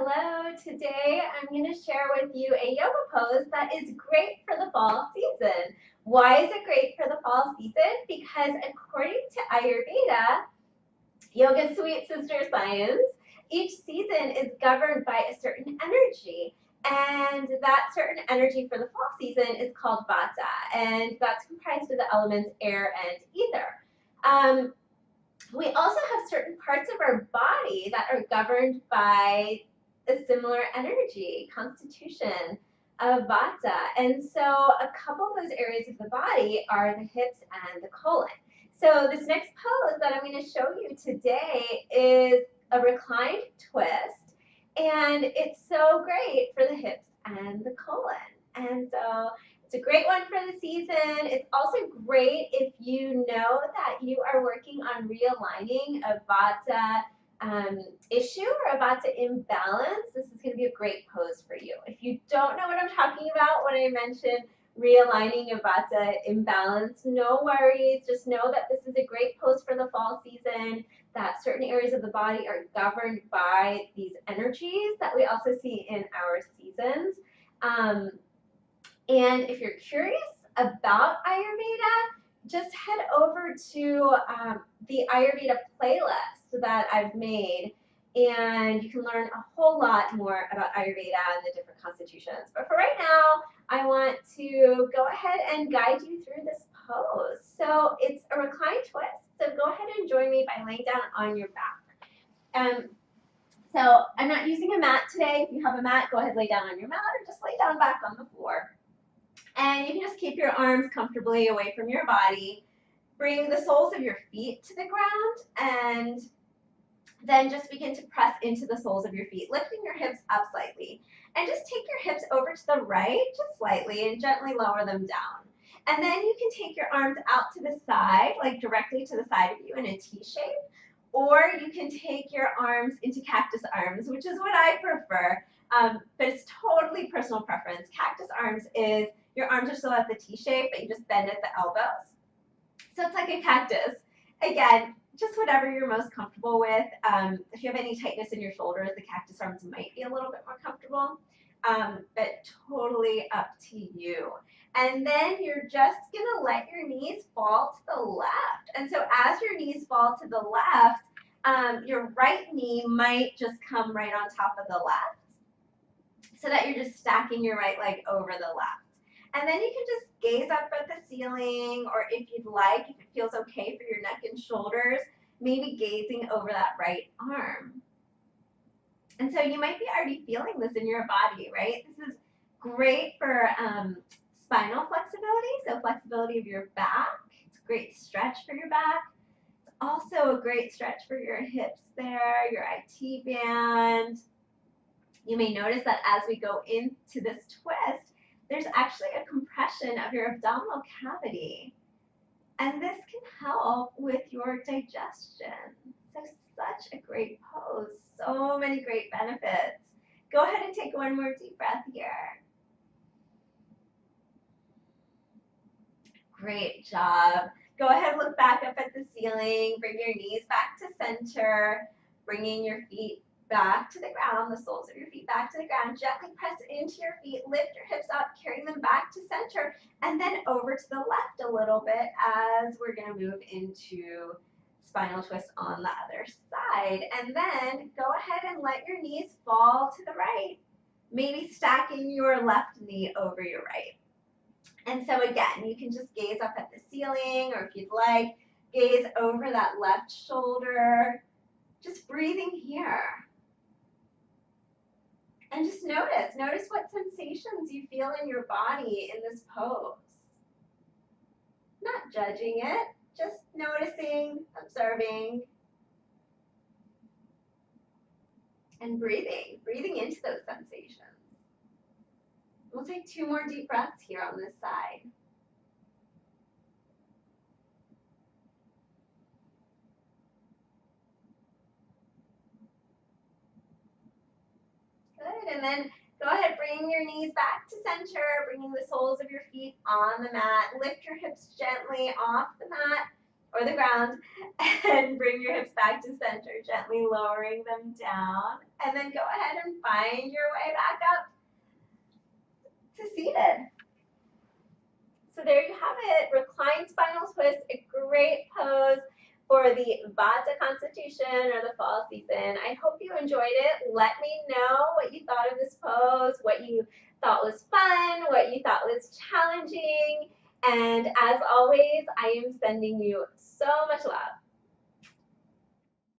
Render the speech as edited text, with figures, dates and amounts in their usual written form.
Hello, today I'm going to share with you a yoga pose that is great for the fall season. Why is it great for the fall season? Because according to Ayurveda, Yoga Sweet Sister Science, each season is governed by a certain energy. And that certain energy for the fall season is called Vata, and that's comprised of the elements air and ether. We also have certain parts of our body that are governed by a similar energy, constitution of Vata. And so a couple of those areas of the body are the hips and the colon. So this next pose that I'm going to show you today is a reclined twist, and it's so great for the hips and the colon. And so it's a great one for the season. It's also great if you know that you are working on realigning a Vata issue or a Vata imbalance. This is going to be a great pose for you. If you don't know what I'm talking about when I mention realigning a Vata imbalance, no worries. Just know that this is a great pose for the fall season, that certain areas of the body are governed by these energies that we also see in our seasons. And if you're curious about Ayurveda, just head over to the Ayurveda playlist that I've made, and you can learn a whole lot more about Ayurveda and the different constitutions. But for right now, I want to go ahead and guide you through this pose. So it's a reclined twist, so go ahead and join me by laying down on your back. So I'm not using a mat today. If you have a mat, go ahead, lay down on your mat, or just lay down back on the floor. And you can just keep your arms comfortably away from your body. Bring the soles of your feet to the ground, and then just begin to press into the soles of your feet, lifting your hips up slightly. And just take your hips over to the right, just slightly, and gently lower them down. And then you can take your arms out to the side, like directly to the side of you in a T shape. Or you can take your arms into cactus arms, which is what I prefer. But it's totally personal preference. Cactus arms is your arms are still at the T shape, but you just bend at the elbows. So it's like a cactus. Again, just whatever you're most comfortable with. If you have any tightness in your shoulders, the cactus arms might be a little bit more comfortable, but totally up to you. And then you're just gonna let your knees fall to the left. And so as your knees fall to the left, your right knee might just come right on top of the left, so that you're just stacking your right leg over the left. And then you can just gaze up at the ceiling, or if you'd like, if it feels okay for your neck and shoulders, maybe gazing over that right arm. And so you might be already feeling this in your body, right? This is great for spinal flexibility, so flexibility of your back. It's a great stretch for your back. It's also a great stretch for your hips there, your IT band. You may notice that as we go into this twist, there's actually a compression of your abdominal cavity. And this can help with your digestion. So such a great pose, so many great benefits. Go ahead and take one more deep breath here. Great job. Go ahead, look back up at the ceiling, bring your knees back to center, bringing your feet back to the ground, the soles of your feet back to the ground. Gently press into your feet, lift your hips up, carrying them back to center, and then over to the left a little bit as we're going to move into spinal twist on the other side. And then go ahead and let your knees fall to the right, maybe stacking your left knee over your right. And so again, you can just gaze up at the ceiling, or if you'd like, gaze over that left shoulder, just breathing here. And just notice what sensations you feel in your body in this pose. Not judging it, just noticing, observing, and breathing into those sensations. We'll take 2 more deep breaths here on this side. Good, and then go ahead, bring your knees back to center, bringing the soles of your feet on the mat. Lift your hips gently off the mat, or the ground, and bring your hips back to center, gently lowering them down. And then go ahead and find your way back up to seated. So there you have it, reclined spinal twist, a great pose for the Vata constitution or the fall season. I hope you enjoyed it. Let me know what you thought of this pose, what you thought was fun, what you thought was challenging. And as always, I am sending you so much love.